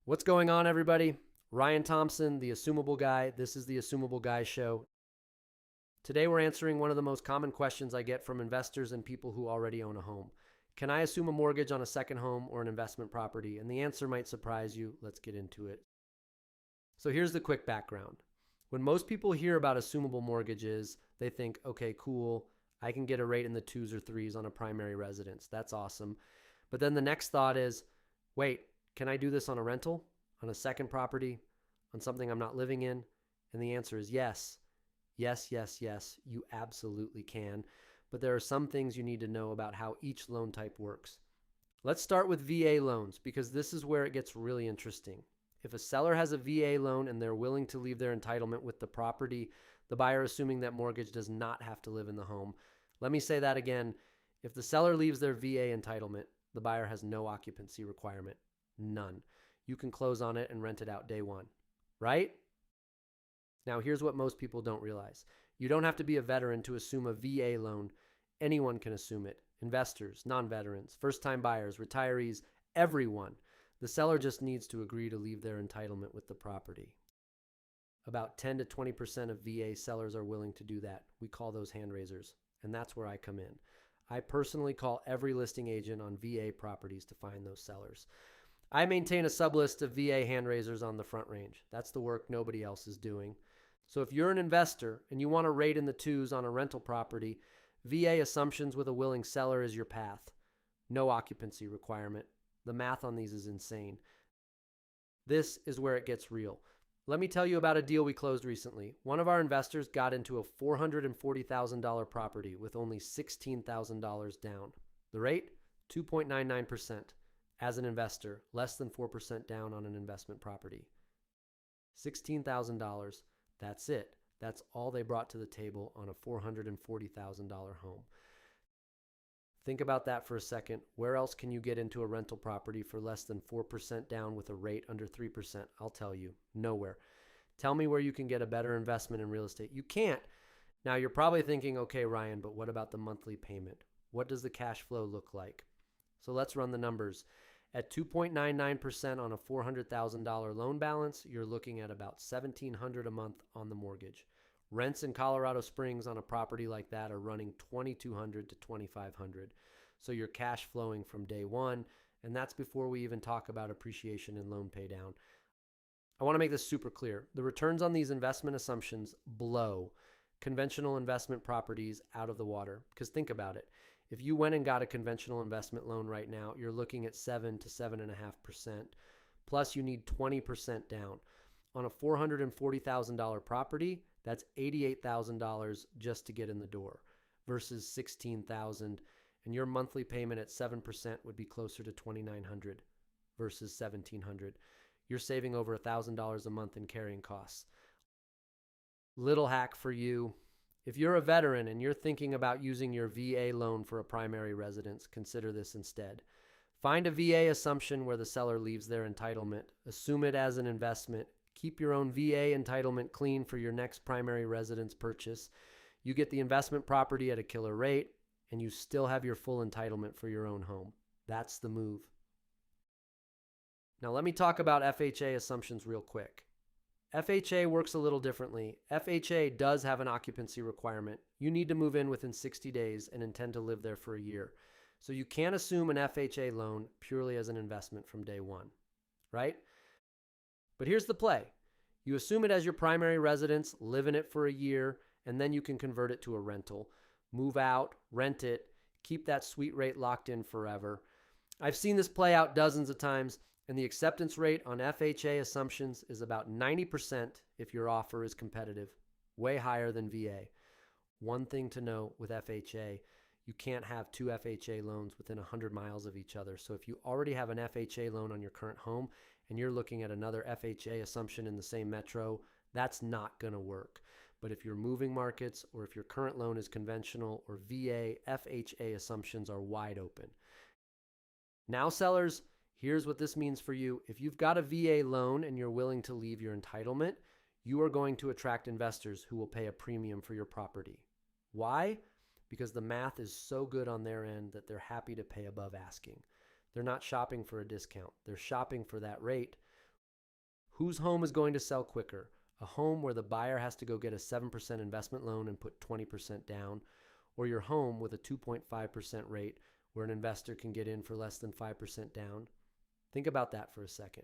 What's going on, everybody? Ryan Thompson, the Assumable Guy. This is the Assumable Guy Show. Today, we're answering one of the most common questions I get from investors and people who already own a home. Can I assume a mortgage on a second home or an investment property? And the answer might surprise you. Let's get into it. So, here's the quick background. When most people hear about assumable mortgages, they think, okay, cool, I can get a rate in the 2s or 3s on a primary residence. That's awesome. But then the next thought is, wait, can I do this on a rental, on a second property, on something I'm not living in? And the answer is yes. Yes, yes, yes, you absolutely can. But there are some things you need to know about how each loan type works. Let's start with VA loans because this is where it gets really interesting. If a seller has a VA loan and they're willing to leave their entitlement with the property, the buyer assuming that mortgage does not have to live in the home. Let me say that again. If the seller leaves their VA entitlement, the buyer has no occupancy requirement. None. You can close on it and rent it out day one, right? Now, here's what most people don't realize. You don't have to be a veteran to assume a VA loan. Anyone can assume it. Investors, non-veterans, first-time buyers, retirees, everyone. The seller just needs to agree to leave their entitlement with the property. About 10 to 20% of VA sellers are willing to do that. We call those hand raisers, and that's where I come in. I personally call every listing agent on VA properties to find those sellers. I maintain a sublist of VA hand raisers on the Front Range. That's the work nobody else is doing. So if you're an investor and you want a rate in the 2s on a rental property, VA assumptions with a willing seller is your path. No occupancy requirement. The math on these is insane. This is where it gets real. Let me tell you about a deal we closed recently. One of our investors got into a $440,000 property with only $16,000 down. The rate? 2.99%. As an investor, less than 4% down on an investment property. $16,000. That's it. That's all they brought to the table on a $440,000 home. Think about that for a second. Where else can you get into a rental property for less than 4% down with a rate under 3%? I'll tell you, nowhere. Tell me where you can get a better investment in real estate. You can't. Now, you're probably thinking, okay, Ryan, but what about the monthly payment? What does the cash flow look like? So let's run the numbers. At 2.99% on a $400,000 loan balance, you're looking at about $1,700 a month on the mortgage. Rents in Colorado Springs on a property like that are running $2,200 to $2,500. So you're cash flowing from day one, and that's before we even talk about appreciation and loan pay down. I want to make this super clear. The returns on these investment assumptions blow conventional investment properties out of the water. Because think about it. If you went and got a conventional investment loan right now, you're looking at 7 to 7.5%. Plus, you need 20% down. On a $440,000 property, that's $88,000 just to get in the door versus $16,000. And your monthly payment at 7% would be closer to $2,900 versus $1,700. You're saving over $1,000 a month in carrying costs. Little hack for you. If you're a veteran and you're thinking about using your VA loan for a primary residence, consider this instead. Find a VA assumption where the seller leaves their entitlement. Assume it as an investment. Keep your own VA entitlement clean for your next primary residence purchase. You get the investment property at a killer rate, and you still have your full entitlement for your own home. That's the move. Now let me talk about FHA assumptions real quick. FHA works a little differently. FHA does have an occupancy requirement. You need to move in within 60 days and intend to live there for a year. So you can't assume an FHA loan purely as an investment from day one, right? But here's the play. You assume it as your primary residence, live in it for a year, and then you can convert it to a rental. Move out, rent it, keep that sweet rate locked in forever. I've seen this play out dozens of times. And the acceptance rate on FHA assumptions is about 90% if your offer is competitive, way higher than VA. One thing to know with FHA, you can't have two FHA loans within 100 miles of each other. So if you already have an FHA loan on your current home and you're looking at another FHA assumption in the same metro, that's not going to work. But if you're moving markets or if your current loan is conventional or VA, FHA assumptions are wide open. Now, sellers, here's what this means for you. If you've got a VA loan and you're willing to leave your entitlement, you are going to attract investors who will pay a premium for your property. Why? Because the math is so good on their end that they're happy to pay above asking. They're not shopping for a discount. They're shopping for that rate, Whose home is going to sell quicker? A home where the buyer has to go get a 7% investment loan and put 20% down, or your home with a 2.5% rate where an investor can get in for less than 5% down? Think about that for a second.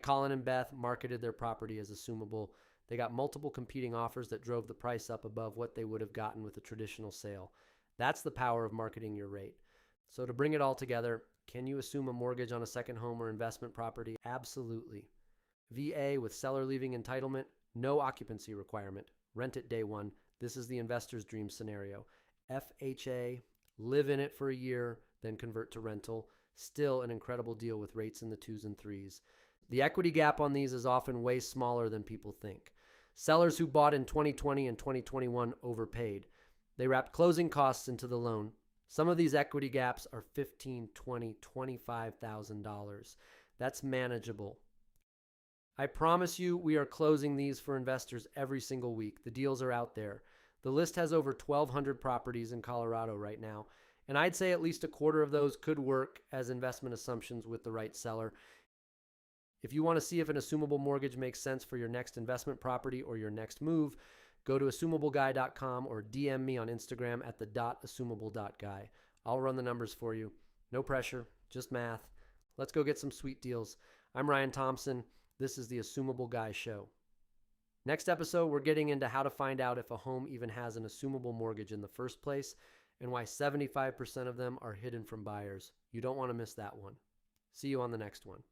Colin and Beth marketed their property as assumable. They got multiple competing offers that drove the price up above what they would have gotten with a traditional sale. That's the power of marketing your rate. So to bring it all together, can you assume a mortgage on a second home or investment property? Absolutely. VA with seller leaving entitlement, no occupancy requirement. Rent it day one. This is the investor's dream scenario. FHA, live in it for a year, then convert to rental. Still an incredible deal with rates in the 2s and 3s. The equity gap on these is often way smaller than people think. Sellers who bought in 2020 and 2021 overpaid. They wrapped closing costs into the loan. Some of these equity gaps are $15,000, $20,000, $25,000. That's manageable. I promise you we are closing these for investors every single week. The deals are out there. The list has over 1,200 properties in Colorado right now, and I'd say at least a quarter of those could work as investment assumptions with the right seller. If you want to see if an assumable mortgage makes sense for your next investment property or your next move, go to assumableguy.com or DM me on Instagram at @assumable.guy. I'll run the numbers for you. No pressure, just math. Let's go get some sweet deals. I'm Ryan Thompson. This is the Assumable Guy Show. Next episode, we're getting into how to find out if a home even has an assumable mortgage in the first place and why 75% of them are hidden from buyers. You don't want to miss that one. See you on the next one.